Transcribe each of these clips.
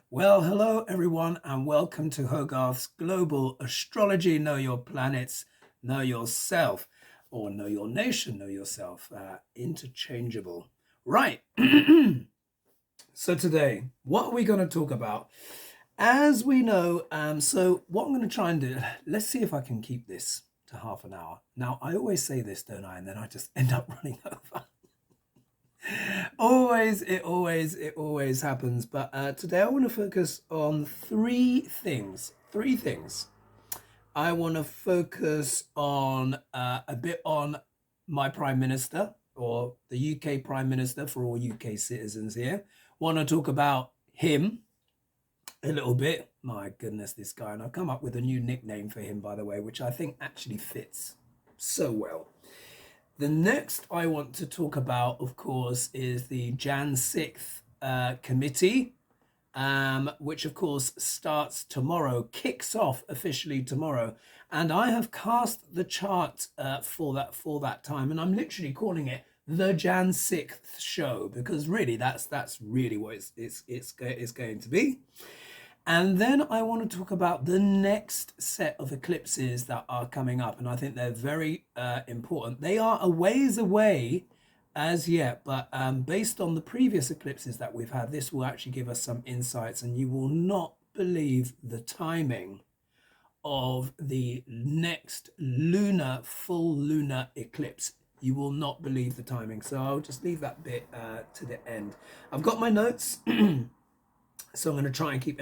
Well, hello everyone, and welcome to Hogarth's Global Astrology. Know your planets, know yourself, or know your nation, know yourself. Interchangeable. Right. So today, what are we going to talk about? As we know, so what I'm going to try and do, let's see if I can keep this to half an hour. Now, I always say this, don't I? And then I just end up running over. It always happens. But today I want to focus on three things. Three things. I want to focus on a bit on my Prime Minister, or the UK Prime Minister for all UK citizens here. Want to talk about him a little bit. My goodness, this guy. And I've come up with a new nickname for him, by the way, which I think actually fits so well. The next I want to talk about, of course, is the Jan 6th committee, which, of course, starts tomorrow, kicks off officially tomorrow. And I have cast the chart for that time, and I'm literally calling it the Jan 6th show, because really that's really what it's going to be. And then I want to talk about the next set of eclipses that are coming up. And I think they're very important. They are a ways away as yet, but based on the previous eclipses that we've had, this will actually give us some insights. And you will not believe the timing of the next full lunar eclipse. You will not believe the timing. So I'll just leave that bit to the end. I've got my notes. So I'm going to try and keep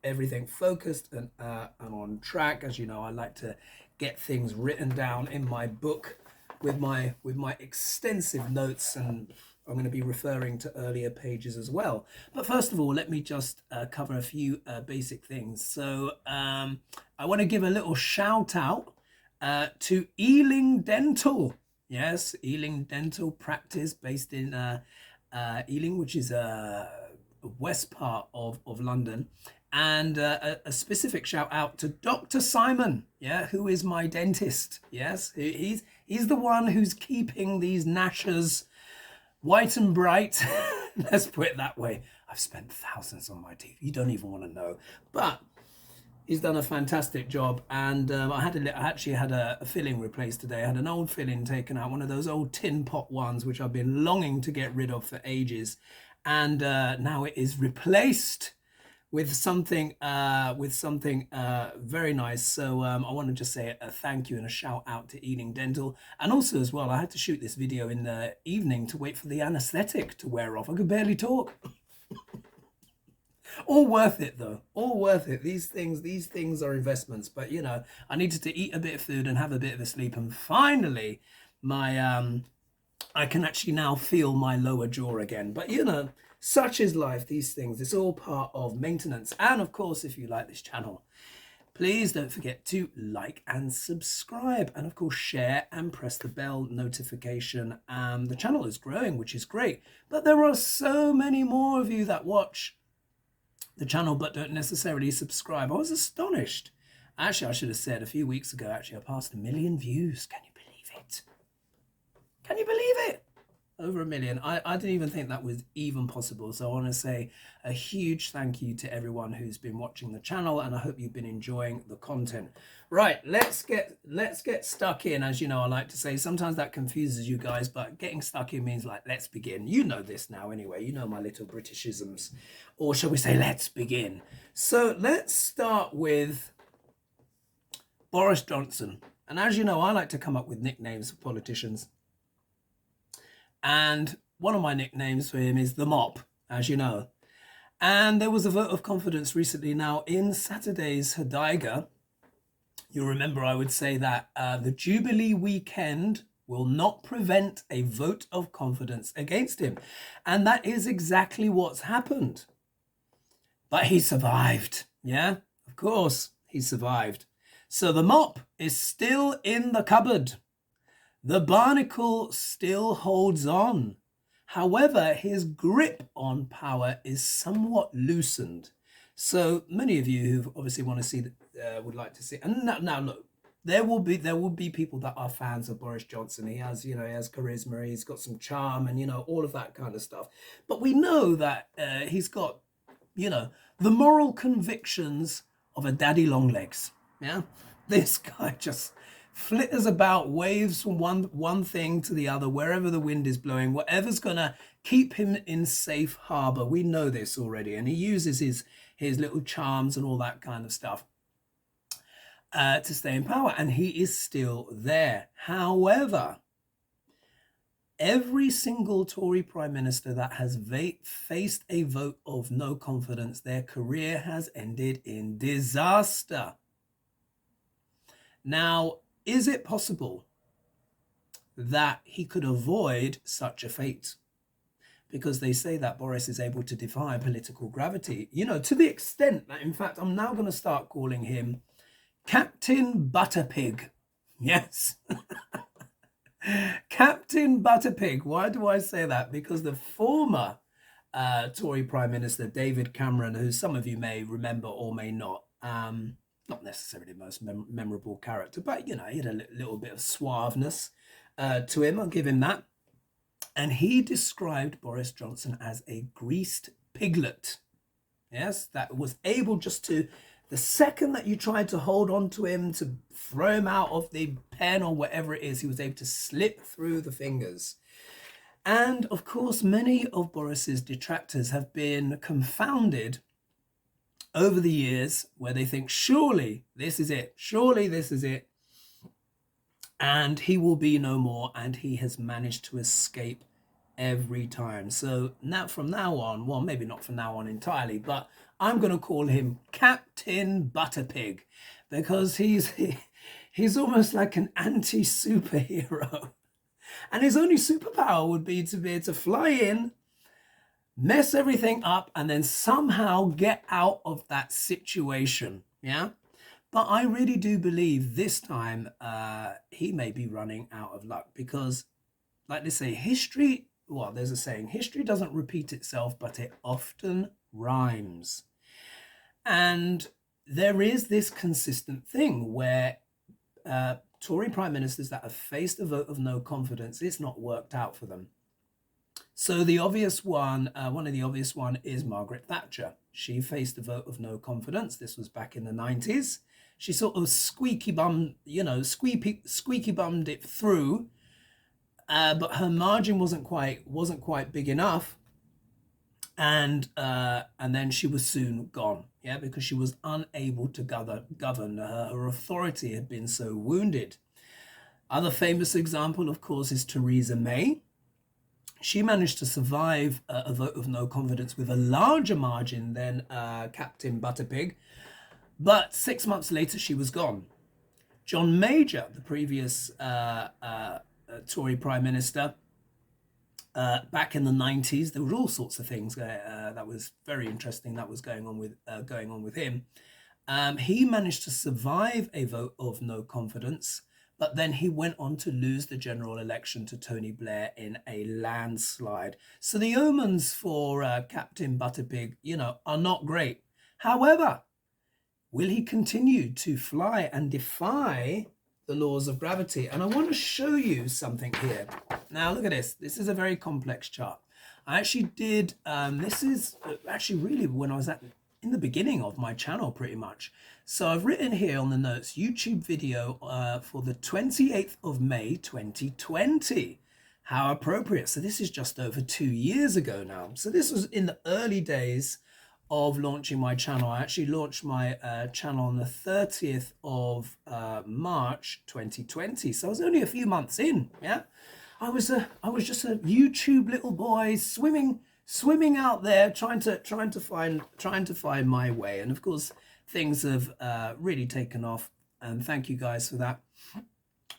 everything focused and on track. As you know, I like to get things written down in my book with my extensive notes, and I'm going to be referring to earlier pages as well. But first of all, let me just cover a few basic things. So I want to give a little shout out to Ealing Dental. Yes, Ealing Dental Practice, based in Ealing, which is west part of London, and a specific shout out to Dr. Simon, who is my dentist. Yes, he's the one who's keeping these gnashers white and bright. Let's put it that way. I've spent thousands on my teeth. You don't even want to know, but he's done a fantastic job. And I actually had a filling replaced today. I had an old filling taken out, one of those old tin pot ones, which I've been longing to get rid of for ages. And now it is replaced with something very nice. So I want to just say a thank you and a shout out to Ealing Dental. And also as well, I had to shoot this video in the evening to wait for the anesthetic to wear off. I could barely talk. All worth it though, all worth it. These things are investments. But you know, I needed to eat a bit of food and have a bit of a sleep, and finally my I can actually now feel my lower jaw again. But you know, such is life, these things. It's all part of maintenance. And of course, if you like this channel, please don't forget to like and subscribe. And of course, share and press the bell notification. The channel is growing, which is great. But there are so many more of you that watch the channel but don't necessarily subscribe. I was astonished. Actually, I should have said a few weeks ago, actually, I passed 1 million views. Can you believe it? Can you believe it? Over 1 million. I didn't even think that was even possible. So I want to say a huge thank you to everyone who's been watching the channel, and I hope you've been enjoying the content. Right, let's get stuck in. As you know, I like to say, sometimes that confuses you guys, but getting stuck in means like, let's begin. You know this now anyway. You know my little Britishisms. Or shall we say, let's begin. So let's start with Boris Johnson. And as you know, I like to come up with nicknames for politicians. And one of my nicknames for him is the Mop, as you know. And there was a vote of confidence recently. Now, in Saturday's Hodiga, you'll remember I would say that the Jubilee weekend will not prevent a vote of confidence against him. And that is exactly what's happened. But he survived. Yeah, of course, he survived. So the Mop is still in the cupboard. The barnacle still holds on. However, his grip on power is somewhat loosened. So many of you who obviously want to see, would like to see, and now look, there will be people that are fans of Boris Johnson. He has, he has charisma, he's got some charm, and all of that kind of stuff. But we know that he's got, the moral convictions of a daddy long legs. Yeah, this guy just flitters about, waves from one thing to the other, wherever the wind is blowing, whatever's gonna keep him in safe harbor. We know this already, and he uses his little charms and all that kind of stuff to stay in power, and he is still there. However, every single Tory Prime Minister that has faced a vote of no confidence, their career has ended in disaster. Now, is it possible that he could avoid such a fate? Because they say that Boris is able to defy political gravity, you know, to the extent that, in fact, I'm now going to start calling him Captain Butterpig. Yes. Captain Butterpig. Why do I say that? Because the former Tory Prime Minister, David Cameron, who some of you may remember or may not, not necessarily the most memorable character, but, you know, he had a little bit of suaveness to him. I'll give him that. And he described Boris Johnson as a greased piglet. Yes, that was able just to, the second that you tried to hold on to him, to throw him out of the pen or whatever it is, he was able to slip through the fingers. And of course, many of Boris's detractors have been confounded over the years, where they think, surely this is it, surely this is it, and he will be no more. And he has managed to escape every time. So now, from now on, well, maybe not from now on entirely, but I'm going to call him Captain Butterpig, because he's almost like an anti-superhero. And his only superpower would be to be able to fly in, mess everything up, and then somehow get out of that situation. Yeah. But I really do believe this time he may be running out of luck, because, like they say, history, well, there's a saying, history doesn't repeat itself, but it often rhymes. And there is this consistent thing where Tory prime ministers that have faced a vote of no confidence, it's not worked out for them. So the obvious one, one of the obvious one is Margaret Thatcher. She faced a vote of no confidence. This was back in the 90s. She sort of squeaky bummed it through, but her margin wasn't quite big enough, and then she was soon gone. Yeah, because she was unable to govern. Her authority had been so wounded. Other famous example, of course, is Theresa May. She managed to survive a vote of no confidence with a larger margin than Captain Butterpig, but 6 months later she was gone. John Major, the previous Tory Prime Minister, back in the 90s, there were all sorts of things that was very interesting that was going on with him. He managed to survive a vote of no confidence, but then he went on to lose the general election to Tony Blair in a landslide. So the omens for Captain Butterpig, you know, are not great. However, will he continue to fly and defy the laws of gravity? And I want to show you something here. Now, look at this. This is a very complex chart. I actually did, this is actually really when I was in the beginning of my channel, pretty much. So I've written here on the notes, YouTube video for the 28th of May, 2020. How appropriate. So this is just over 2 years ago now. So this was in the early days of launching my channel. I actually launched my channel on the 30th of March 2020. So I was only a few months in. Yeah, I was just a YouTube little boy swimming out there, trying to find my way. And of course, things have really taken off. And thank you guys for that.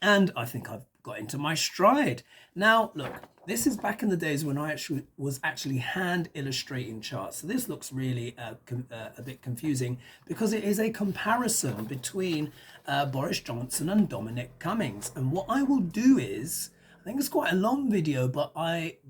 And I think I've got into my stride. Now, look, this is back in the days when I was actually hand illustrating charts. So this looks really a bit confusing, because it is a comparison between Boris Johnson and Dominic Cummings. And what I will do is, I think it's quite a long video, but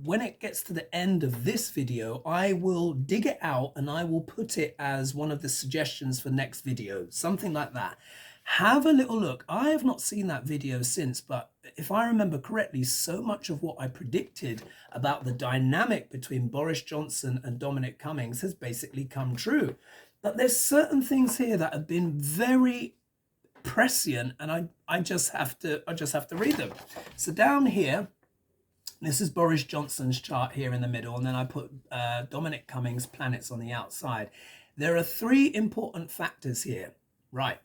when it gets to the end of this video, I will dig it out and I will put it as one of the suggestions for next video, something like that. Have a little look. I have not seen that video since, but if I remember correctly, so much of what I predicted about the dynamic between Boris Johnson and Dominic Cummings has basically come true. But there's certain things here that have been very prescient, and I just have to read them. So down here, this is Boris Johnson's chart here in the middle, and then I put Dominic Cummings' planets on the outside. There are three important factors here. Right.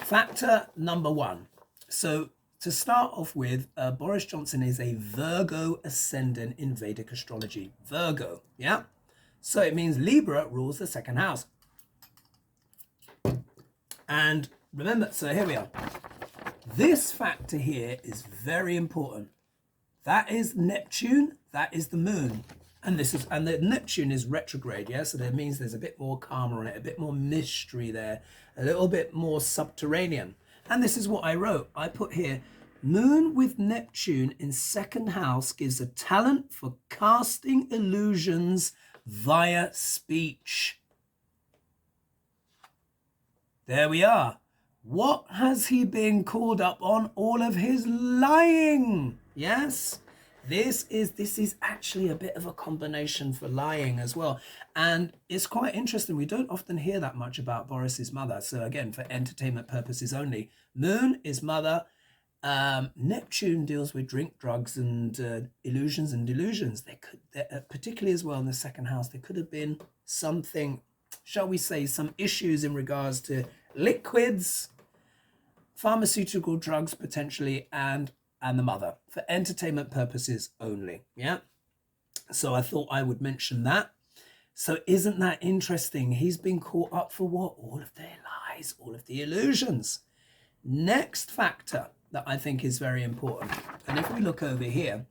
Factor number one. So to start off with, Boris Johnson is a Virgo ascendant in Vedic astrology. Virgo, yeah? So it means Libra rules the second house. And remember, so here we are. This factor here is very important. That is Neptune, that is the moon. And the Neptune is retrograde, yeah? So that means there's a bit more karma on it, a bit more mystery there, a little bit more subterranean. And this is what I wrote. I put here, Moon with Neptune in second house gives a talent for casting illusions via speech. There we are. What has he been called up on? All of his lying. Yes? This is actually a bit of a combination for lying as well. And it's quite interesting. We don't often hear that much about Boris's mother. So again, for entertainment purposes only. Moon is mother. Neptune deals with drink, drugs, and illusions and delusions. Particularly as well in the second house, there could have been something, shall we say, some issues in regards to liquids, pharmaceutical drugs potentially, and the mother, for entertainment purposes only. Yeah. So I thought I would mention that. So isn't that interesting? He's been caught up for what? All of their lies, all of the illusions. Next factor that I think is very important. And if we look over here,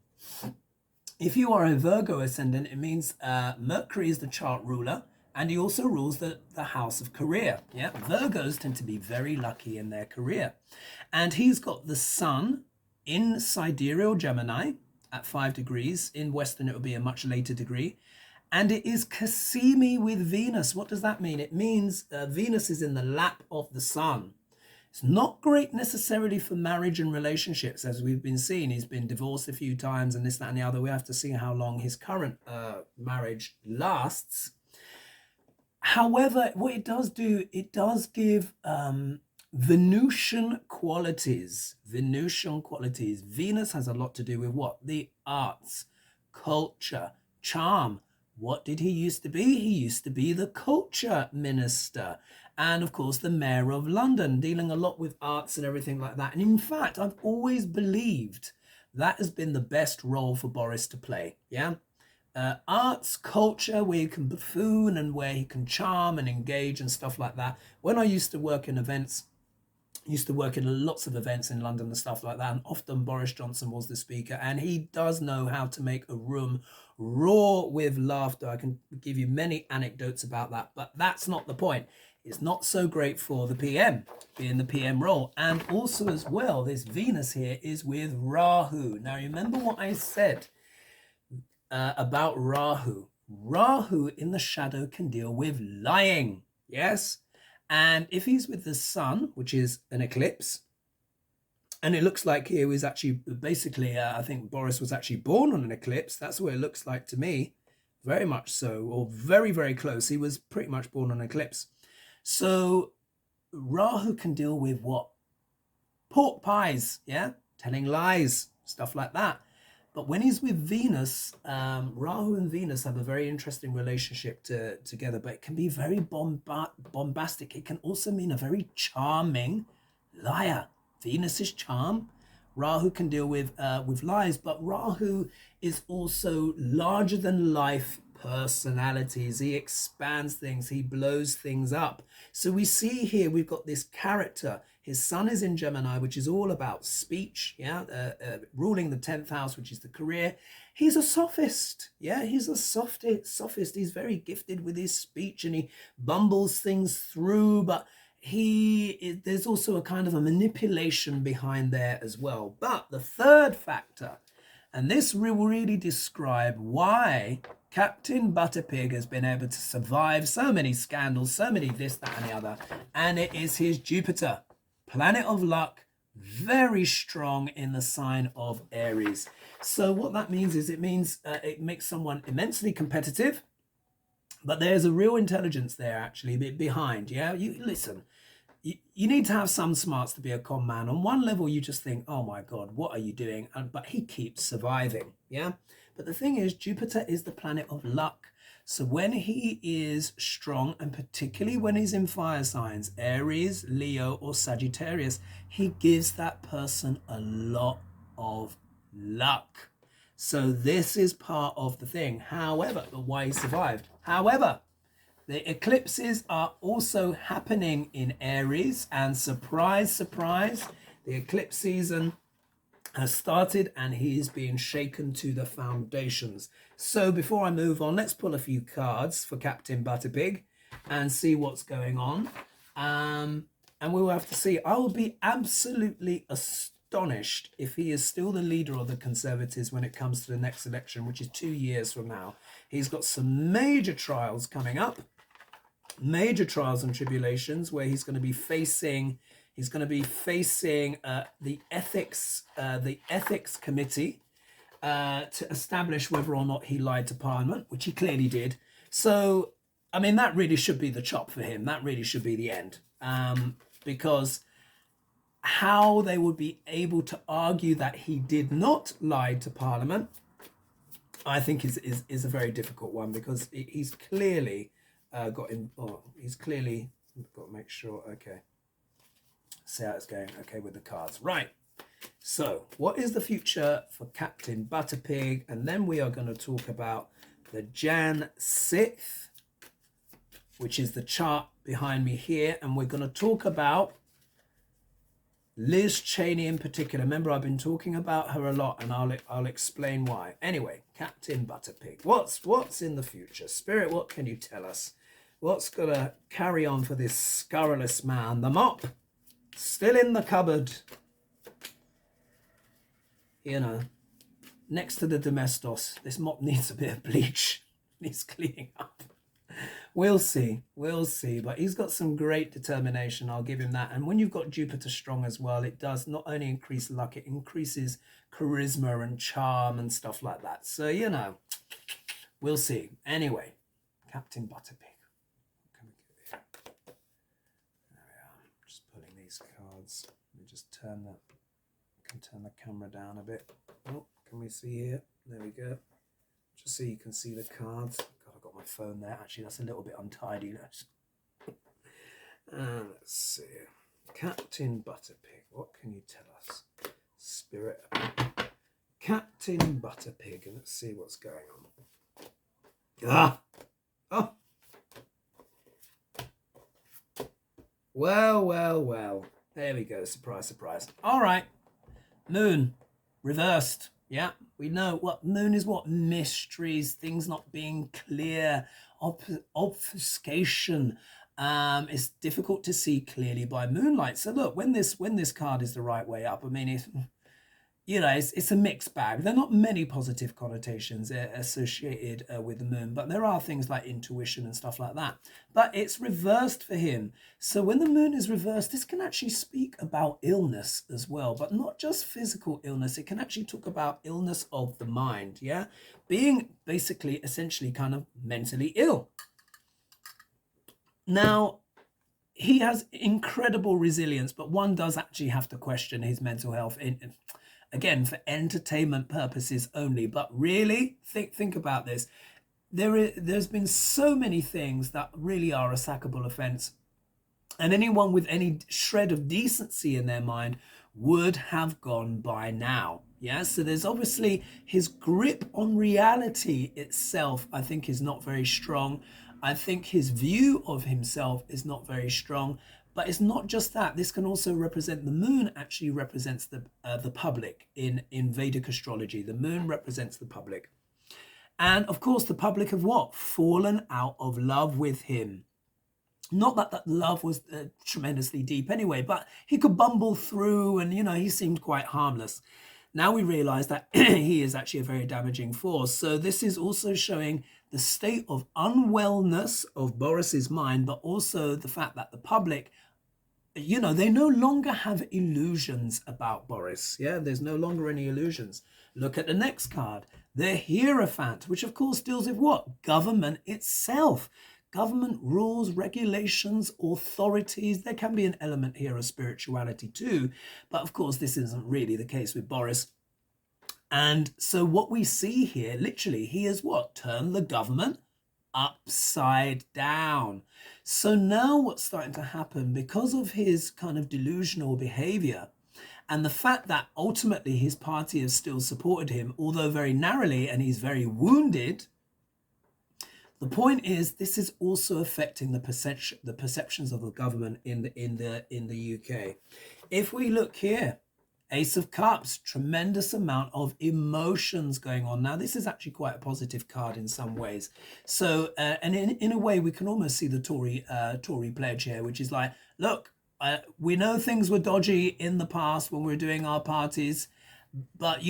if you are a Virgo ascendant, it means Mercury is the chart ruler, and he also rules the house of career. Yeah, Virgos tend to be very lucky in their career. And he's got the sun in sidereal Gemini at 5 degrees. In Western, it will be a much later degree. And it is Cassimi with Venus. What does that mean? It means Venus is in the lap of the sun. It's not great necessarily for marriage and relationships, as we've been seeing. He's been divorced a few times and this, that, and the other. We have to see how long his current marriage lasts. However, what it does do, it does give Venusian qualities. Venusian qualities. Venus has a lot to do with what? The arts, culture, charm. What did he used to be? He used to be the culture minister. And of course, the mayor of London, dealing a lot with arts and everything like that. And in fact, I've always believed that has been the best role for Boris to play. Yeah. Arts, culture, where he can buffoon and where he can charm and engage and stuff like that. When I used to work in events, used to work in lots of events in London and stuff like that, and often Boris Johnson was the speaker, and he does know how to make a room roar with laughter. I can give you many anecdotes about that, but that's not the point. It's not so great for the PM, being the PM role. And also as well, this Venus here is with Rahu. Now remember what I said about Rahu. Rahu in the shadow can deal with lying. Yes. And if he's with the sun, which is an eclipse, and it looks like he was actually basically, I think Boris was actually born on an eclipse. That's what it looks like to me. Very much so, or very, very close. He was pretty much born on an eclipse. So Rahu can deal with what? Pork pies, yeah? Telling lies, stuff like that. But when he's with Venus, Rahu and Venus have a very interesting relationship together, but it can be very bombastic. It can also mean a very charming liar. Venus is charm. Rahu can deal with lies, but Rahu is also larger than life personalities. He expands things. He blows things up. So we see here we've got this character. His sun is in Gemini, which is all about speech, yeah, ruling the 10th house, which is the career. He's a sophist, yeah, he's a sophist. He's very gifted with his speech and he bumbles things through, but there's also a kind of a manipulation behind there as well. But the third factor, and this will really describe why Captain Butterpig has been able to survive so many scandals, so many this, that, and the other, and it is his Jupiter. Planet of luck, very strong in the sign of Aries. So what that means is it makes someone immensely competitive, but there's a real intelligence there actually behind. Yeah, you listen. You need to have some smarts to be a con man. On one level, you just think, oh my God, what are you doing? But he keeps surviving. Yeah. But the thing is, Jupiter is the planet of luck. So when he is strong, and particularly when he's in fire signs, Aries, Leo, or Sagittarius, he gives that person a lot of luck. So this is part of the thing. However, why he survived. However, the eclipses are also happening in Aries, and surprise, surprise, the eclipse season has started and he is being shaken to the foundations. So before I move on, let's pull a few cards for Captain Butterpig and see what's going on. And we will have to see. I will be absolutely astonished if he is still the leader of the Conservatives when it comes to the next election, which is 2 years from now. He's got some major trials coming up, major trials and tribulations where he's going to be facing the ethics committee to establish whether or not he lied to Parliament, which he clearly did. So, I mean, that really should be the chop for him. That really should be the end, because how they would be able to argue that he did not lie to Parliament, I think is a very difficult one, because he's clearly he's clearly got to make sure. Okay. See how it's going. Okay, with the cards. Right. So, what is the future for Captain Butterpig? And then we are going to talk about the Jan 6th, which is the chart behind me here. And we're going to talk about Liz Cheney in particular. Remember, I've been talking about her a lot, and I'll explain why. Anyway, Captain Butterpig. What's in the future? Spirit, what can you tell us? What's going to carry on for this scurrilous man? The mop. Still in the cupboard, you know, next to the domestos. This mop needs a bit of bleach. Needs cleaning up. We'll see, but he's got some great determination, I'll give him that. And when you've got Jupiter strong as well, it does not only increase luck, it increases charisma and charm and stuff like that. So, you know, we'll see. Anyway, Captain Butterpig. Cards. Let me just turn the camera down a bit. Oh, can we see here? There we go. Just so you can see the cards. God, I've got my phone there. Actually, that's a little bit untidy. Let's see. Captain Butterpig, what can you tell us? Spirit. Captain Butterpig, and let's see what's going on. Oh. Well. There we go. Surprise, surprise. All right. Moon. Reversed. Yeah. We know what moon is. What? Mysteries. Things not being clear. Obfuscation. It's difficult to see clearly by moonlight. So look, when this card is the right way up, I mean, it's a mixed bag. There are not many positive connotations associated with the moon, but there are things like intuition and stuff like that. But it's reversed for him. So when the moon is reversed, this can actually speak about illness as well, but not just physical illness. It can actually talk about illness of the mind, yeah? Being basically, essentially kind of mentally ill. Now, he has incredible resilience, but one does actually have to question his mental health again, for entertainment purposes only. But really, think about this. There's been so many things that really are a sackable offence. And anyone with any shred of decency in their mind would have gone by now. Yeah, so there's obviously his grip on reality itself, I think, is not very strong. I think his view of himself is not very strong. But it's not just that. This can also represent, the moon actually represents the public in Vedic astrology. The moon represents the public. And of course, the public have what? Fallen out of love with him. Not that love was tremendously deep anyway, but he could bumble through and, he seemed quite harmless. Now we realize that he is actually a very damaging force. So this is also showing the state of unwellness of Boris's mind, but also the fact that the public they no longer have illusions about Boris. Yeah, there's no longer any illusions. Look at the next card, the Hierophant, which of course deals with what? Government itself. Government rules, regulations, authorities. There can be an element here of spirituality too. But of course, this isn't really the case with Boris. And so what we see here, literally, he has what? Turned the government upside down. So now what's starting to happen, because of his kind of delusional behavior and the fact that ultimately his party has still supported him, although very narrowly, and he's very wounded, the point is this is also affecting the perceptions of the government in the UK. If we look here, Ace of Cups, tremendous amount of emotions going on. Now, this is actually quite a positive card in some ways. So, and in a way, we can almost see the Tory pledge here, which is like, look, we know things were dodgy in the past when we were doing our parties, but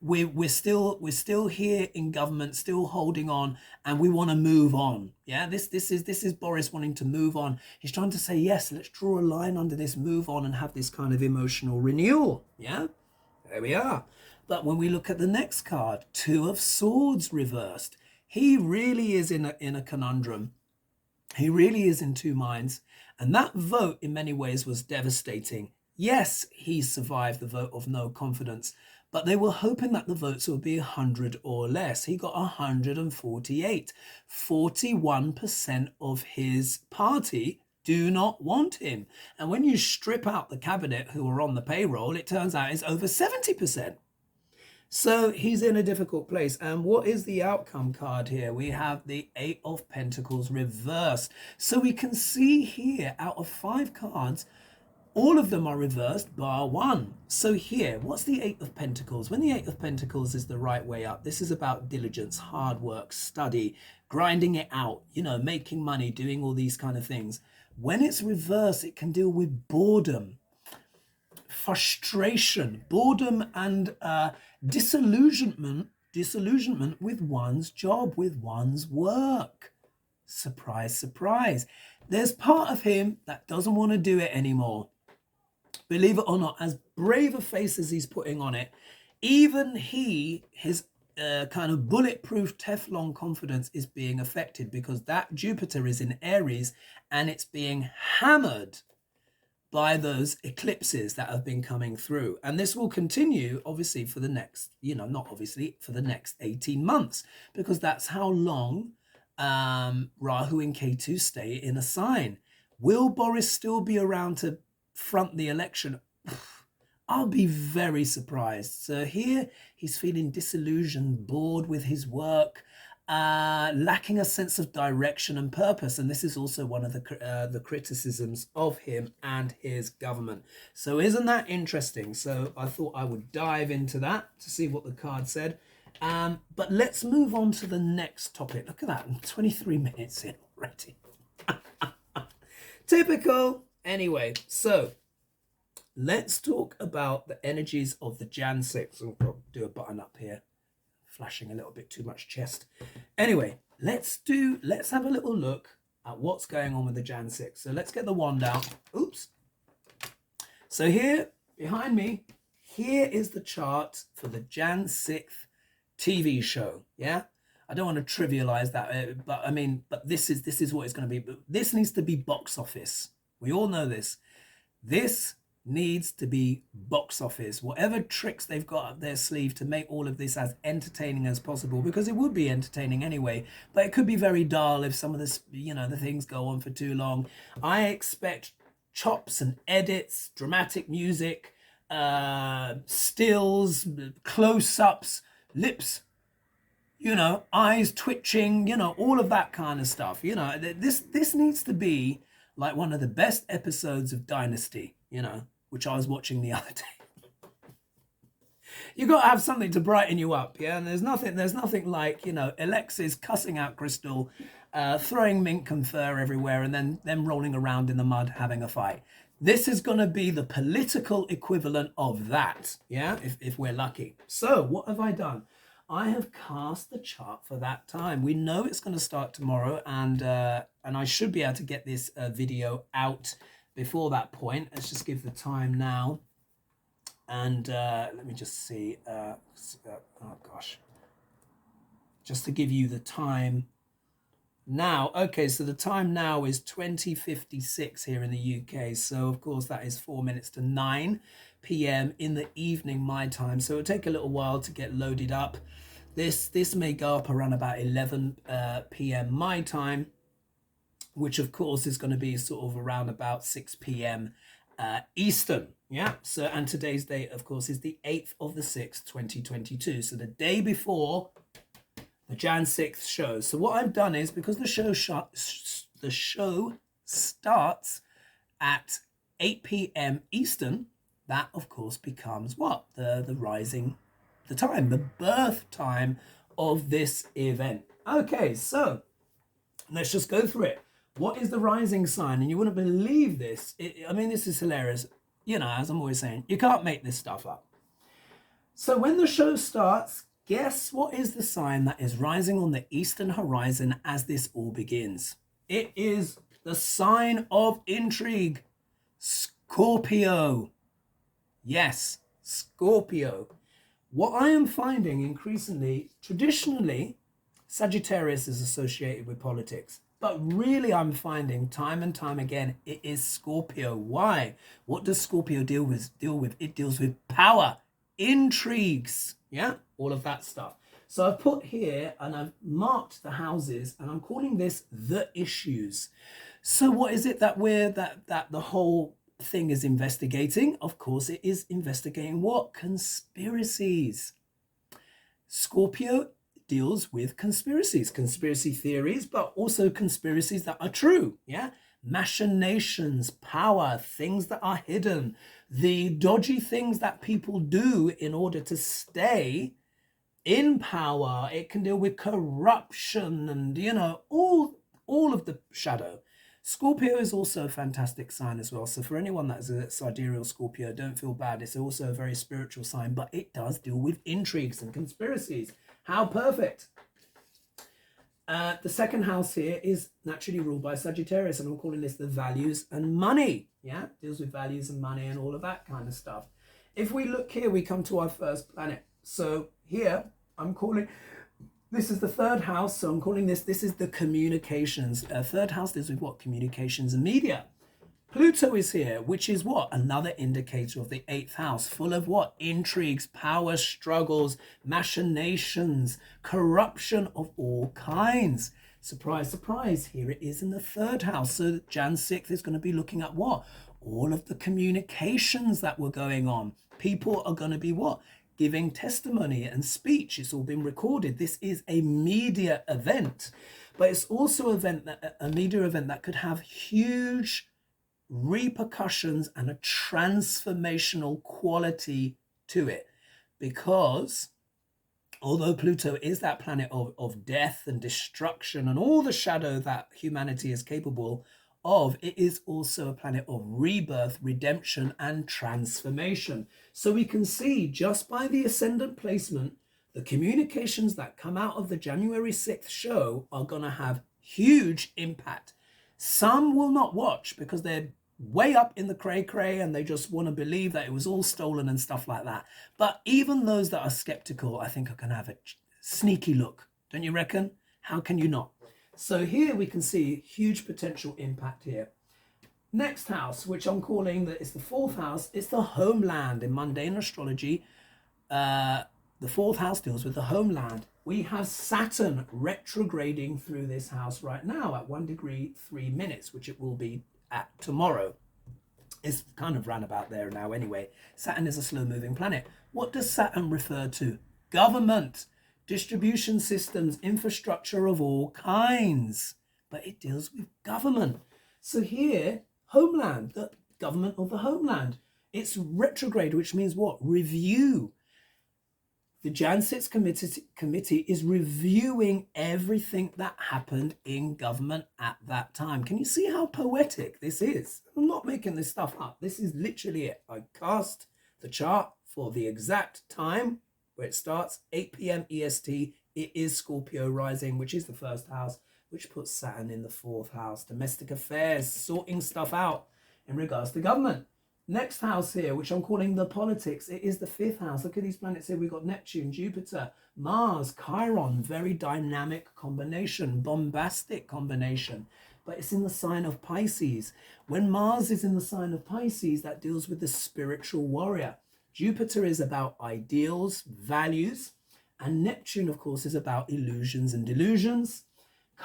we're still here in government, still holding on, and we want to move on. Yeah, this is Boris wanting to move on. He's trying to say, yes, let's draw a line under this, move on, and have this kind of emotional renewal. Yeah, there we are. But when we look at the next card, Two of Swords reversed, he really is in a conundrum. He really is in two minds, and that vote in many ways was devastating. Yes, he survived the vote of no confidence, but they were hoping that the votes would be 100 or less. He got 148. 41% of his party do not want him. And when you strip out the cabinet who are on the payroll, it turns out it's over 70%. So he's in a difficult place. And what is the outcome card here? We have the Eight of Pentacles reversed. So we can see here, out of 5 cards, all of them are reversed bar 1. So here, what's the Eight of Pentacles? When the Eight of Pentacles is the right way up, this is about diligence, hard work, study, grinding it out, making money, doing all these kind of things. When it's reversed, it can deal with boredom, frustration, boredom and disillusionment with one's job, with one's work. Surprise, surprise. There's part of him that doesn't want to do it anymore. Believe it or not, as brave a face as he's putting on it, even his kind of bulletproof Teflon confidence is being affected, because that Jupiter is in Aries and it's being hammered by those eclipses that have been coming through. And this will continue, obviously, for the next, not obviously, for the next 18 months, because that's how long Rahu and Ketu stay in a sign. Will Boris still be around to front the election? I'll be very surprised. So here he's feeling disillusioned, bored with his work, lacking a sense of direction and purpose. And this is also one of the criticisms of him and his government. So isn't that interesting? So I thought I would dive into that to see what the card said. But let's move on to the next topic. Look at that, I'm 23 minutes in already. Typical. Anyway, so let's talk about the energies of the Jan 6. I'll do a button up here, flashing a little bit too much chest. Anyway, let's have a little look at what's going on with the Jan 6. So let's get the wand out. Oops. So here behind me, here is the chart for the Jan 6th TV show. Yeah, I don't want to trivialize that, but this is what it's going to be. But this needs to be box office. We all know this. This needs to be box office. Whatever tricks they've got up their sleeve to make all of this as entertaining as possible, because it would be entertaining anyway, but it could be very dull if some of this, the things go on for too long. I expect chops and edits, dramatic music, stills, close-ups, lips, eyes twitching, all of that kind of stuff. This needs to be like one of the best episodes of Dynasty, which I was watching the other day. You got to have something to brighten you up, yeah? And there's nothing like, Alexis cussing out Crystal, throwing mink and fur everywhere, and then them rolling around in the mud having a fight. This is going to be the political equivalent of that, yeah, if we're lucky. So what have I done? I have cast the chart for that time. We know it's going to start tomorrow, and and I should be able to get this video out before that point. Let's just give the time now. And let me just see. Oh, gosh. Just to give you the time now. Okay, so the time now is 20:56 here in the UK. So, of course, that is 4 minutes to 9 p.m. in the evening, my time. So it'll take a little while to get loaded up. This may go up around about 11 p.m. my time, which, of course, is going to be sort of around about 6 p.m. Eastern. Yeah. So, and today's date, of course, is the 8th of the 6th, 2022. So the day before the Jan 6th show. So what I've done is, because the show starts at 8 p.m. Eastern, that of course becomes what? The rising, the time, the birth time of this event. Okay, so let's just go through it. What is the rising sign? And you wouldn't believe this. I mean, this is hilarious. You know, as I'm always saying, you can't make this stuff up. So when the show starts, guess what is the sign that is rising on the eastern horizon as this all begins? It is the sign of intrigue, Scorpio. Yes, Scorpio. What I am finding increasingly, traditionally, Sagittarius is associated with politics. But really, I'm finding time and time again, it is Scorpio. Why? What does Scorpio deal with? It deals with power, intrigues, yeah, all of that stuff. So I've put here and I've marked the houses, and I'm calling this the issues. So what is it that that the whole thing is investigating? Of course, it is investigating what? Conspiracies. Scorpio deals with conspiracies, conspiracy theories, but also conspiracies that are true, yeah? Machinations, power, things that are hidden, the dodgy things that people do in order to stay in power. It can deal with corruption and, you know, all of the shadow. Scorpio is also a fantastic sign as well. So for anyone that's a sidereal Scorpio, don't feel bad. It's also a very spiritual sign, but it does deal with intrigues and conspiracies. How perfect. The second house here is naturally ruled by Sagittarius, and I'm calling this the values and money. Yeah, deals with values and money and all of that kind of stuff. If we look here, we come to our first planet. So here, I'm calling, this is the third house. So I'm calling this is the communications. Third house deals with what? Communications and media. Pluto is here, which is what? Another indicator of the 8th house, full of what? Intrigues, power struggles, machinations, corruption of all kinds. Surprise, surprise, here it is in the 3rd house. So Jan 6th is going to be looking at what? All of the communications that were going on. People are going to be what? Giving testimony and speech. It's all been recorded. This is a media event, but it's also a media event that could have huge repercussions and a transformational quality to it, because although Pluto is that planet of death and destruction and all the shadow that humanity is capable of, it is also a planet of rebirth, redemption, and transformation. So we can see just by the ascendant placement, the communications that come out of the January 6th show are going to have huge impact. Some will not watch because they're way up in the cray-cray and they just want to believe that it was all stolen and stuff like that. But even those that are skeptical, I think are going to have a sneaky look. Don't you reckon? How can you not? So here we can see huge potential impact here. Next house, which I'm calling that is the 4th house, it's the homeland. In mundane astrology, the 4th house deals with the homeland. We have Saturn retrograding through this house right now at 1 degree 3 minutes, which it will be at tomorrow. It's kind of ran about there now anyway. Saturn is a slow-moving planet. What does Saturn refer to? Government, distribution systems, infrastructure of all kinds. But it deals with government. So here, homeland, the government of the homeland. It's retrograde, which means what? Review. The Jan 6 committee is reviewing everything that happened in government at that time. Can you see how poetic this is? I'm not making this stuff up. This is literally it. I cast the chart for the exact time where it starts, 8 p.m. EST. It is Scorpio rising, which is the 1st house, which puts Saturn in the 4th house. Domestic affairs, sorting stuff out in regards to government. Next house here, which I'm calling the politics, it is the 5th house. Look at these planets here. We've got Neptune, Jupiter, Mars, Chiron. Very dynamic combination, bombastic combination. But it's in the sign of Pisces. When Mars is in the sign of Pisces, that deals with the spiritual warrior. Jupiter is about ideals, values, and Neptune, of course, is about illusions and delusions.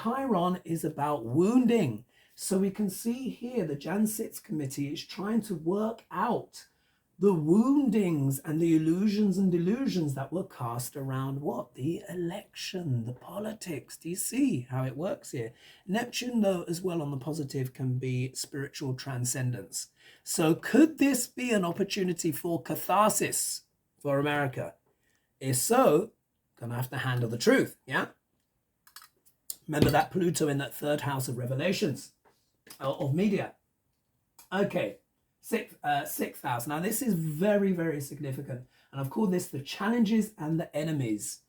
Chiron is about wounding. So we can see here the Jan 6 committee is trying to work out the woundings and the illusions and delusions that were cast around what? The election, the politics. Do you see how it works here? Neptune, though, as well on the positive, can be spiritual transcendence. So could this be an opportunity for catharsis for America? If so, gonna have to handle the truth, yeah? Remember that Pluto in that 3rd house of revelations, of media. Okay. Sixth house. Now this is very, very significant, and I've called this the challenges and the enemies.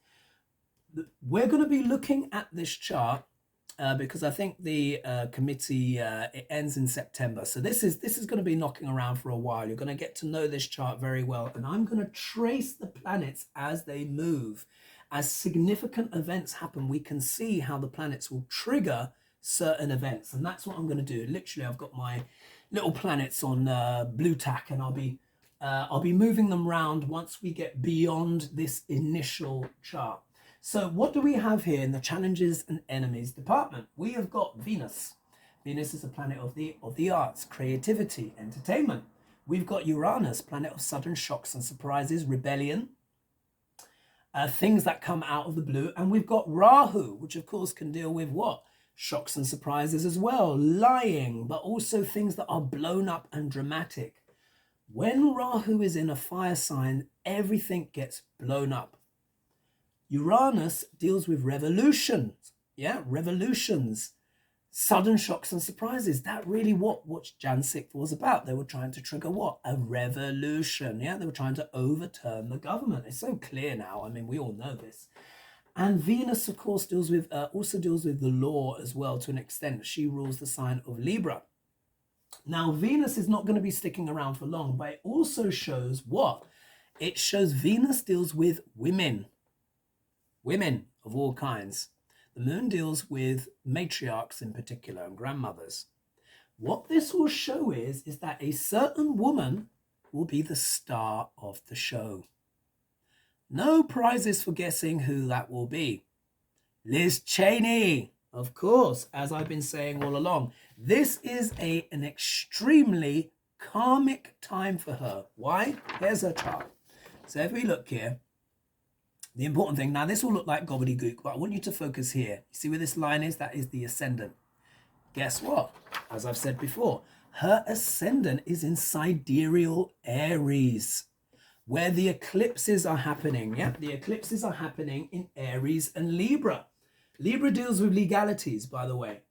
We're going to be looking at this chart because I think the committee it ends in September, so this is going to be knocking around for a while. You're going to get to know this chart very well, and I'm going to trace the planets as they move. As significant events happen, we can see how the planets will trigger certain events, and that's what I'm going to do. Literally, I've got my little planets on blue tack, and I'll be moving them around once we get beyond this initial chart. So what do we have here in the challenges and enemies department? We have got Venus. Venus is a planet of the arts, creativity, entertainment. We've got Uranus, planet of sudden shocks and surprises, rebellion, things that come out of the blue. And we've got Rahu, which of course can deal with what? Shocks and surprises as well, lying, but also things that are blown up and dramatic. When Rahu is in a fire sign, everything gets blown up. Uranus deals with revolutions, revolutions, sudden shocks and surprises. That really what Jan 6th was about. They were trying to trigger what? A revolution, They were trying to overturn the government. It's so clear now. I mean, we all know this. And Venus, of course, also deals with the law as well to an extent. She rules the sign of Libra. Now, Venus is not going to be sticking around for long, but it also shows what? It shows Venus deals with women. Women of all kinds. The moon deals with matriarchs in particular and grandmothers. What this will show is that a certain woman will be the star of the show. No prizes for guessing who that will be. Liz Cheney, of course, as I've been saying all along. This is an extremely karmic time for her. Why? Here's her chart. So if we look here, the important thing, now this will look like gobbledygook, but I want you to focus here. You see where this line is? That is the ascendant. Guess what? As I've said before, her ascendant is in sidereal Aries, where the eclipses are happening. Yeah, the eclipses are happening in Aries and Libra. Libra deals with legalities, by the way.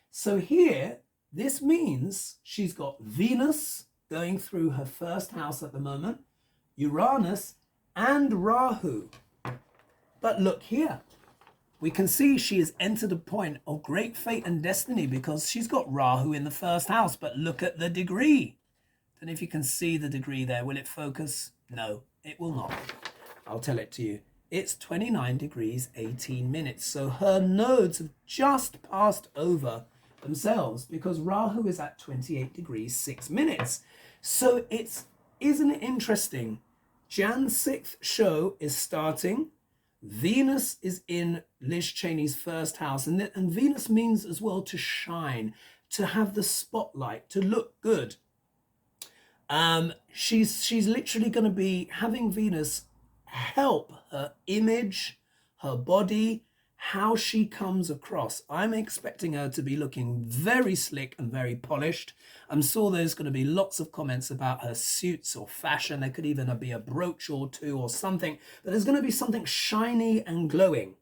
So here, this means she's got Venus going through her 1st house at the moment, Uranus and Rahu. But look here, we can see she has entered a point of great fate and destiny because she's got Rahu in the 1st house. But look at the degree. Don't know if you can see the degree there. Will it focus? No, it will not. I'll tell it to you. It's 29 degrees, 18 minutes. So her nodes have just passed over themselves because Rahu is at 28 degrees, 6 minutes. So isn't it interesting? Jan 6th show is starting. Venus is in Liz Cheney's 1st house. And Venus means as well to shine, to have the spotlight, to look good. She's literally going to be having Venus help her image, her body, how she comes across. I'm expecting her to be looking very slick and very polished. I'm sure there's going to be lots of comments about her suits or fashion. There could even be a brooch or two or something, but there's going to be something shiny and glowing,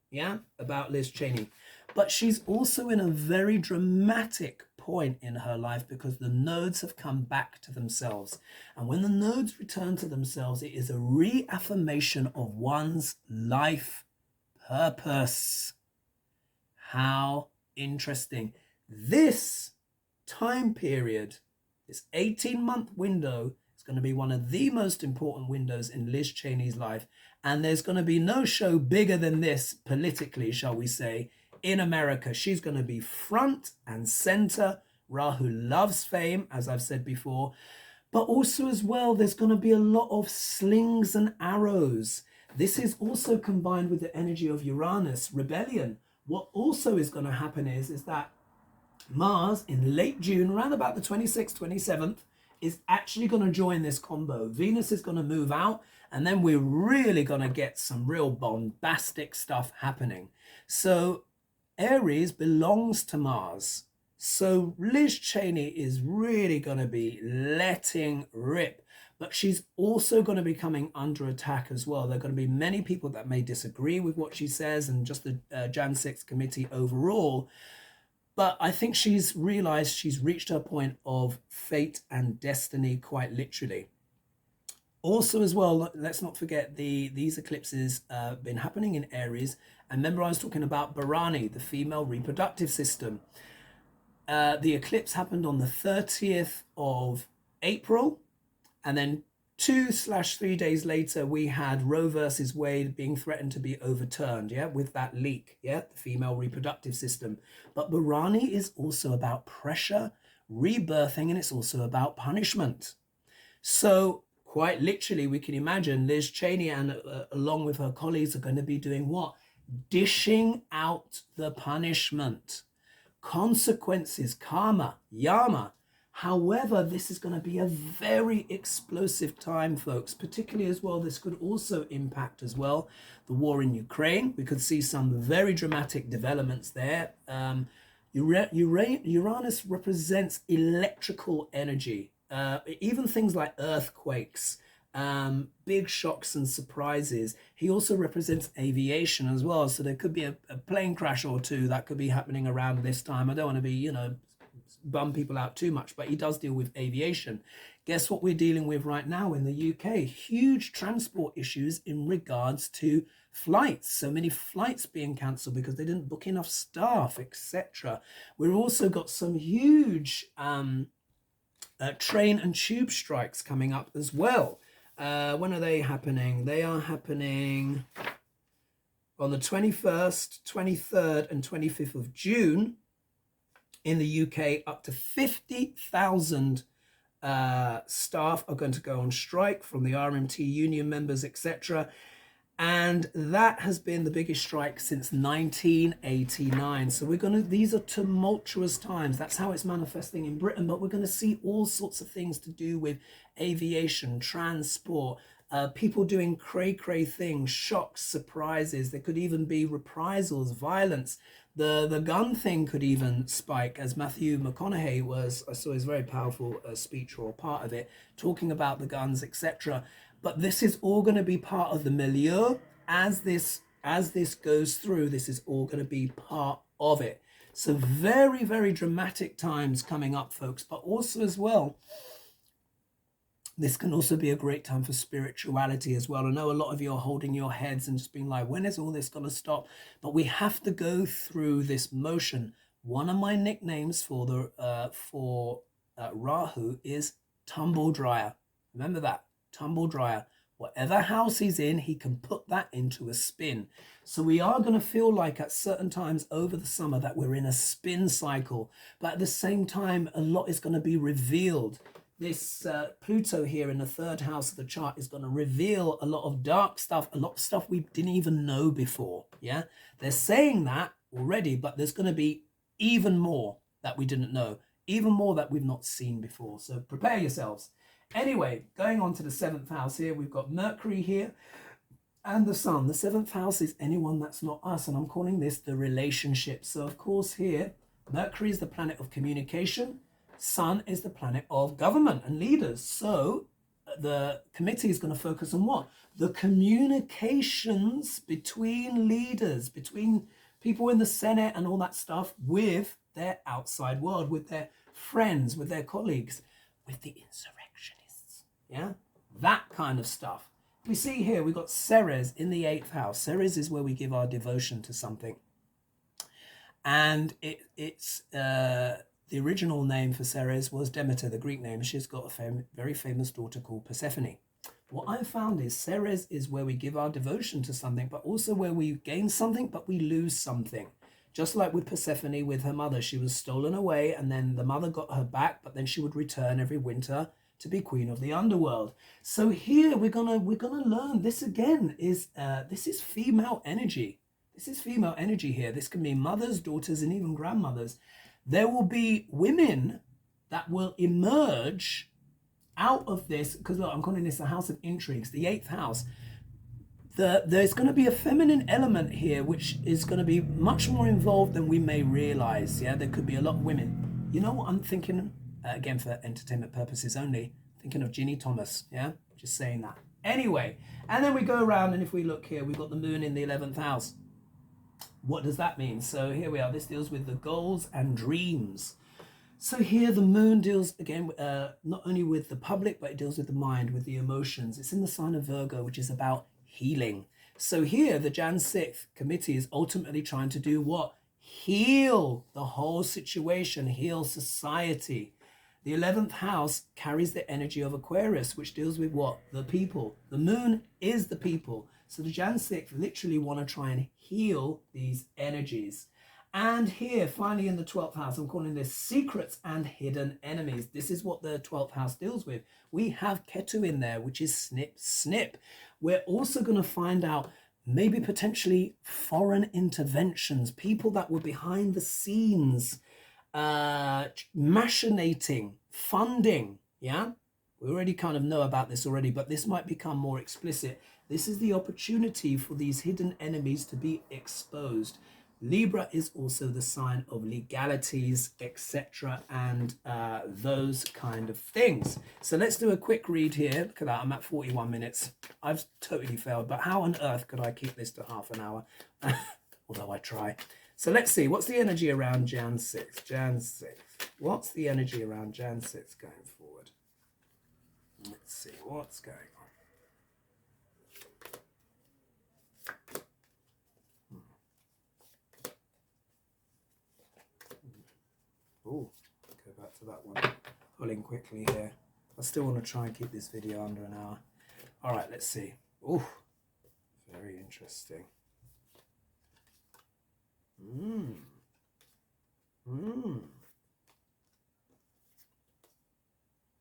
about Liz Cheney. But she's also in a very dramatic point in her life because the nodes have come back to themselves. And when the nodes return to themselves, it is a reaffirmation of one's life purpose. How interesting. This time period, this 18-month window, is going to be one of the most important windows in Liz Cheney's life. And there's going to be no show bigger than this politically, shall we say, in America. She's going to be front and center. Rahu loves fame, as I've said before. But also as well, there's going to be a lot of slings and arrows. This is also combined with the energy of Uranus, rebellion. What also is going to happen is that Mars in late June, around about the 26th, 27th, is actually going to join this combo. Venus is going to move out, and then we're really going to get some real bombastic stuff happening. So Aries belongs to Mars. So Liz Cheney is really going to be letting rip, but she's also going to be coming under attack as well. There are going to be many people that may disagree with what she says and just the Jan 6 committee overall. But I think she's realized she's reached her point of fate and destiny, quite literally. Also as well, let's not forget these eclipses been happening in Aries. And remember I was talking about Bharani, the female reproductive system. The eclipse happened on the 30th of April, and then 2/3 days later, we had Roe versus Wade being threatened to be overturned, with that leak, the female reproductive system. But Bharani is also about pressure, rebirthing, and it's also about punishment. So quite literally, we can imagine Liz Cheney and along with her colleagues are going to be doing what? Dishing out the punishment. Consequences, karma, yama. However, this is going to be a very explosive time, folks, particularly as well. This could also impact as well the war in Ukraine. We could see some very dramatic developments there. Uranus represents electrical energy, even things like earthquakes, big shocks and surprises. He also represents aviation as well. So there could be a plane crash or two that could be happening around this time. I don't want to be, bum people out too much, but he does deal with aviation. Guess what we're dealing with right now in the UK? Huge transport issues in regards to flights. So many flights being cancelled because they didn't book enough staff, etc. We've also got some huge train and tube strikes coming up as well. When are they happening? They are happening on the 21st, 23rd and 25th of June. In the UK, up to 50,000 staff are going to go on strike from the RMT union members, etc. And that has been the biggest strike since 1989. So these are tumultuous times. That's how it's manifesting in Britain. But we're going to see all sorts of things to do with aviation, transport, people doing cray-cray things, shocks, surprises. There could even be reprisals, violence. The gun thing could even spike, as Matthew McConaughey I saw his very powerful speech or part of it, talking about the guns, etc. But this is all going to be part of the milieu. As this goes through, this is all going to be part of it. So very, very dramatic times coming up, folks. But also as well, this can also be a great time for spirituality as well. I know a lot of you are holding your heads and just being like, when is all this going to stop? But we have to go through this motion. One of my nicknames for Rahu is tumble dryer. Remember that, tumble dryer. Whatever house he's in, he can put that into a spin. So we are going to feel like at certain times over the summer that we're in a spin cycle. But at the same time, a lot is going to be revealed. This Pluto here in the third house of the chart is going to reveal a lot of dark stuff, a lot of stuff we didn't even know before. Yeah, they're saying that already, but there's going to be even more that we didn't know, even more that we've not seen before. So prepare yourselves. Anyway, going on to the 7th house here, we've got Mercury here and the Sun. The 7th house is anyone that's not us, and I'm calling this the relationship. So of course here, Mercury is the planet of communication. Sun is the planet of government and leaders. So the committee is going to focus on what? The communications between leaders, between people in the Senate and all that stuff with their outside world, with their friends, with their colleagues, with the insurrectionists. Yeah, that kind of stuff. We see here, we've got Ceres in the 8th house. Ceres is where we give our devotion to something. And it's the original name for Ceres was Demeter, the Greek name. She's got a very famous daughter called Persephone. What I found is Ceres is where we give our devotion to something, but also where we gain something, but we lose something. Just like with Persephone, with her mother, she was stolen away, and then the mother got her back, but then she would return every winter to be queen of the underworld. So here we're gonna learn this again. This is female energy. This is female energy here. This can be mothers, daughters, and even grandmothers. There will be women that will emerge out of this, because look, I'm calling this the house of intrigues, the 8th house. There's going to be a feminine element here, which is going to be much more involved than we may realize. Yeah, there could be a lot of women. You know what I'm thinking? Again, for entertainment purposes only, thinking of Ginny Thomas. Yeah, just saying that. Anyway, and then we go around, and if we look here, we've got the moon in the 11th house. What does that mean? So here we are. This deals with the goals and dreams. So here the moon deals, again, not only with the public, but it deals with the mind, with the emotions. It's in the sign of Virgo, which is about healing. So here the Jan 6th committee is ultimately trying to do what? Heal the whole situation, heal society. The 11th house carries the energy of Aquarius, which deals with what? The people. The moon is the people. So the Jan 6th literally want to try and heal these energies. And here, finally in the 12th house, I'm calling this secrets and hidden enemies. This is what the 12th house deals with. We have Ketu in there, which is snip, snip. We're also going to find out maybe potentially foreign interventions, people that were behind the scenes, machinating, funding, yeah? We already kind of know about this already, but this might become more explicit. This is the opportunity for these hidden enemies to be exposed. Libra is also the sign of legalities, etc., and those kind of things. So let's do a quick read here. Look at that, I'm at 41 minutes. I've totally failed, but how on earth could I keep this to half an hour? Although I try. So let's see, what's the energy around Jan 6? Jan 6. What's the energy around Jan 6 going forward? Let's see, what's going on? Oh, go back to that one. Pulling quickly here. I still want to try and keep this video under an hour. All right, let's see. Oh, very interesting.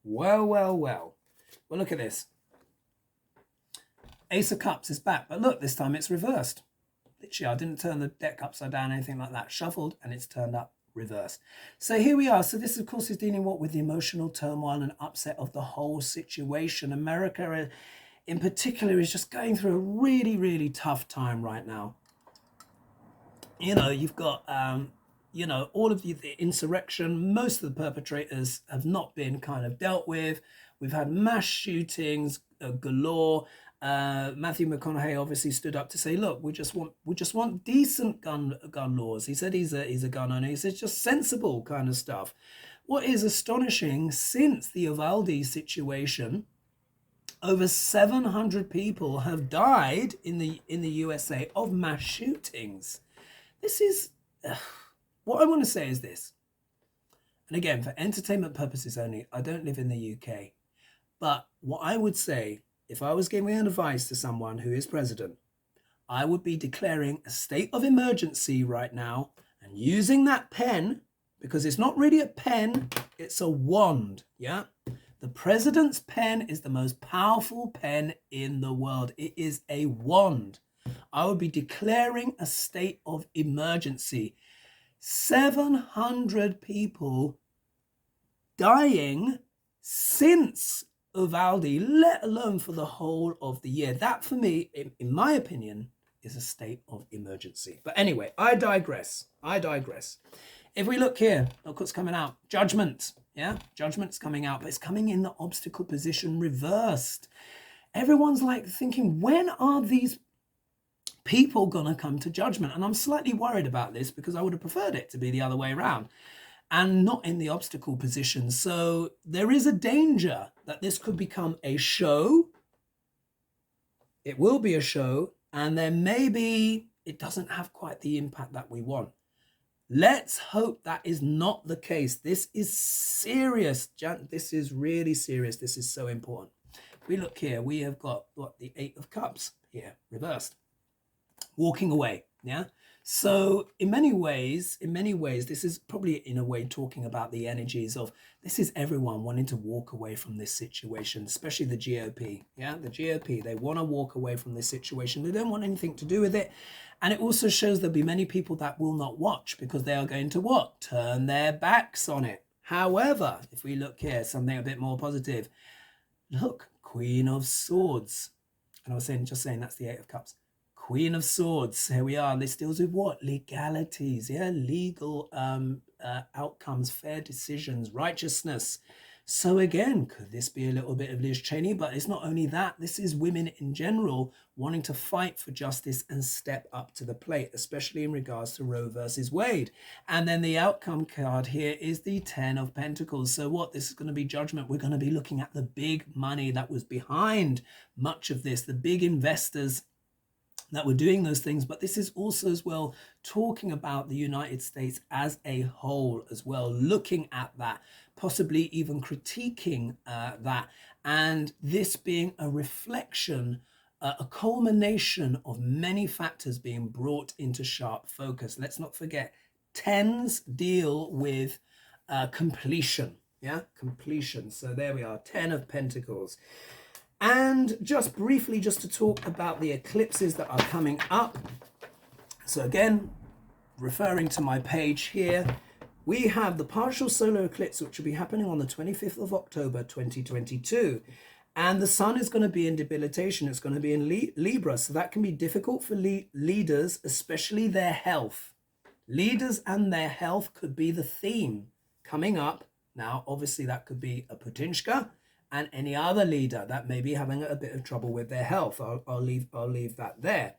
Well, well, well. Well, look at this. Ace of Cups is back, but look, this time it's reversed. Literally, I didn't turn the deck upside down, anything like that. Shuffled, and it's turned up reverse. So here we are. So this, of course, is dealing with the emotional turmoil and upset of the whole situation. America, in particular, is just going through a really, really tough time right now. You know, you've got, you know, all of the insurrection. Most of the perpetrators have not been kind of dealt with. We've had mass shootings galore. Matthew McConaughey obviously stood up to say, look, we just want decent gun laws. He said he's a gun owner. He said just sensible kind of stuff. What is astonishing, since the Uvalde situation, over 700 people have died in the USA of mass shootings. This is what I want to say is this. And again, for entertainment purposes only, I don't live in the UK. But what I would say, if I was giving advice to someone who is president, I would be declaring a state of emergency right now and using that pen, because it's not really a pen, it's a wand, yeah? The president's pen is the most powerful pen in the world. It is a wand. I would be declaring a state of emergency. 700 people dying since Uvalde, let alone for the whole of the year. That, for me, in my opinion, is a state of emergency. But anyway, I digress. If we look here, look what's coming out. Judgment. Yeah, judgment's coming out, but it's coming in the obstacle position reversed. Everyone's like thinking, when are these people gonna come to judgment? And I'm slightly worried about this, because I would have preferred it to be the other way around and not in the obstacle position. So there is a danger that this could become a show. It will be a show, and then maybe it doesn't have quite the impact that we want. Let's hope that is not the case. This is serious. This is really serious. This is so important. We look here, we have got what, the Eight of Cups here, reversed. Walking away, yeah? So in many ways, this is probably in a way talking about the energies of, this is everyone wanting to walk away from this situation, especially the GOP, yeah? The GOP, they want to walk away from this situation. They don't want anything to do with it. And it also shows there'll be many people that will not watch because they are going to what? Turn their backs on it. However, if we look here, something a bit more positive. Look, Queen of Swords. And I was just saying that's the Eight of Cups. Queen of Swords, here we are. And this deals with what? Legalities, yeah? Legal outcomes, fair decisions, righteousness. So again, could this be a little bit of Liz Cheney? But it's not only that. This is women in general wanting to fight for justice and step up to the plate, especially in regards to Roe versus Wade. And then the outcome card here is the Ten of Pentacles. So what? This is going to be judgment. We're going to be looking at the big money that was behind much of this, the big investors that were doing those things. But this is also as well talking about the United States as a whole as well, looking at that, possibly even critiquing that, and this being a reflection, a culmination of many factors being brought into sharp focus. Let's not forget, tens deal with completion, yeah, completion. So there we are, Ten of Pentacles. And just briefly, just to talk about the eclipses that are coming up. So again, referring to my page here, we have the partial solar eclipse, which will be happening on the 25th of October, 2022. And the sun is going to be in debilitation. It's going to be in Libra. So that can be difficult for leaders, especially their health. Leaders and their health could be the theme coming up. Now, obviously, that could be a Putinska and any other leader that may be having a bit of trouble with their health. I'll leave that there.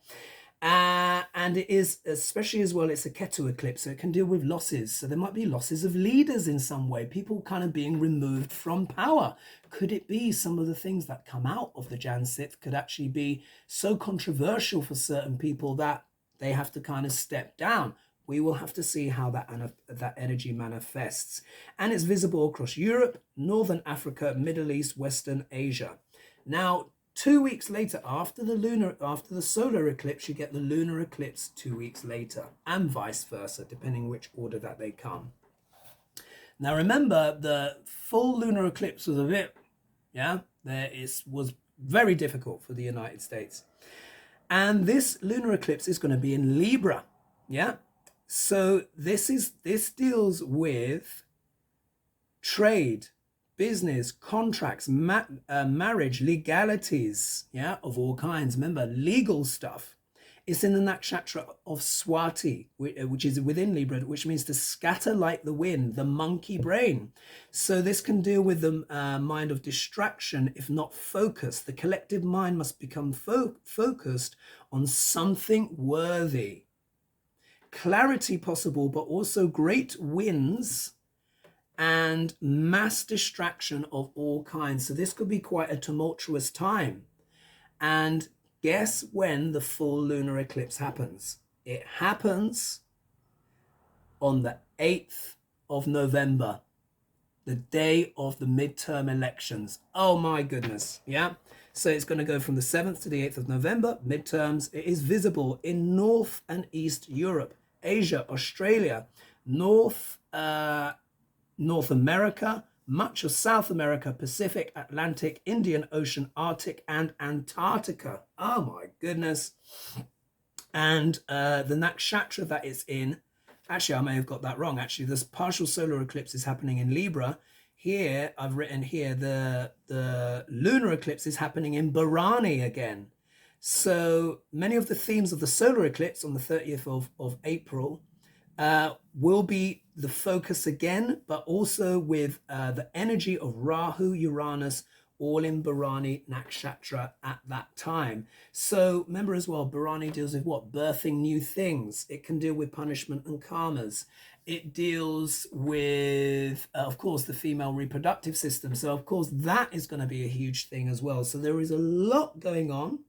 And it is, especially as well, it's a Ketu eclipse, so it can deal with losses. So there might be losses of leaders in some way, people kind of being removed from power. Could it be some of the things that come out of the Jan 6th could actually be so controversial for certain people that they have to kind of step down? We will have to see how that energy manifests. And it's visible across Europe, Northern Africa, Middle East, Western Asia. Now, 2 weeks later, after the solar eclipse, you get the lunar eclipse 2 weeks later, and vice versa, depending which order that they come. Now, remember, the full lunar eclipse was a bit, was very difficult for the United States. And this lunar eclipse is going to be in Libra, yeah? So this deals with trade, business, contracts, marriage, legalities, yeah, of all kinds. Remember, legal stuff. It's in the nakshatra of Swati, which is within Libra, which means to scatter like the wind, the monkey brain. So this can deal with the mind of distraction, if not focus. The collective mind must become focused on something worthy. Clarity possible, but also great wins and mass distraction of all kinds. So this could be quite a tumultuous time. And guess when the full lunar eclipse happens? It happens on the 8th of November, the day of the midterm elections. Oh my goodness, yeah? So it's going to go from the 7th to the 8th of November, midterms. It is visible in North and East Europe, Asia, Australia, North America, much of South America, Pacific, Atlantic, Indian Ocean, Arctic, and Antarctica. Oh my goodness. And the nakshatra that it's in, actually, I may have got that wrong. Actually, this partial solar eclipse is happening in Libra. Here, I've written here, the lunar eclipse is happening in Bharani again. So many of the themes of the solar eclipse on the 30th of April will be the focus again, but also with the energy of Rahu, Uranus, all in Bharani Nakshatra at that time. So remember as well, Bharani deals with what? Birthing new things. It can deal with punishment and karmas. It deals with, of course, the female reproductive system. So, of course, that is going to be a huge thing as well. So there is a lot going on.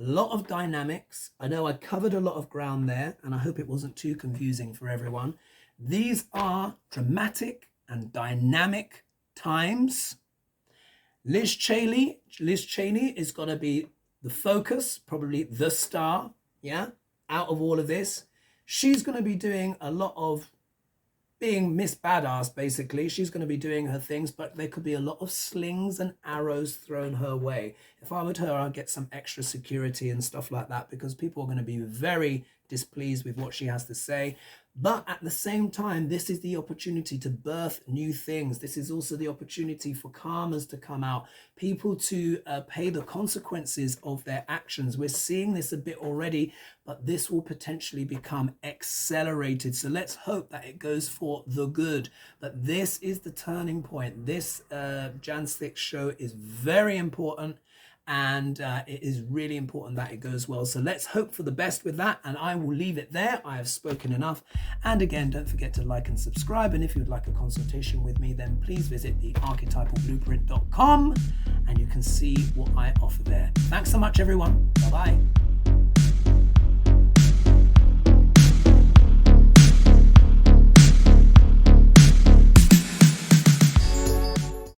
A lot of dynamics. I know I covered a lot of ground there, and I hope it wasn't too confusing for everyone. These are dramatic and dynamic times. Liz Cheney is going to be the focus, probably the star, out of all of this. She's going to be doing a lot of being Miss Badass, basically. She's going to be doing her things, but there could be a lot of slings and arrows thrown her way. If I were her, I'd get some extra security and stuff like that, because people are going to be very displeased with what she has to say. But at the same time, this is the opportunity to birth new things. This is also the opportunity for karmas to come out, people to pay the consequences of their actions. We're seeing this a bit already, but this will potentially become accelerated. So let's hope that it goes for the good. But this is the turning point. This Jan 6 show is very important. And it is really important that it goes well. So let's hope for the best with that. And I will leave it there. I have spoken enough. And again, don't forget to like and subscribe. And if you'd like a consultation with me, then please visit the archetypalblueprint.com and you can see what I offer there. Thanks so much, everyone. Bye-bye.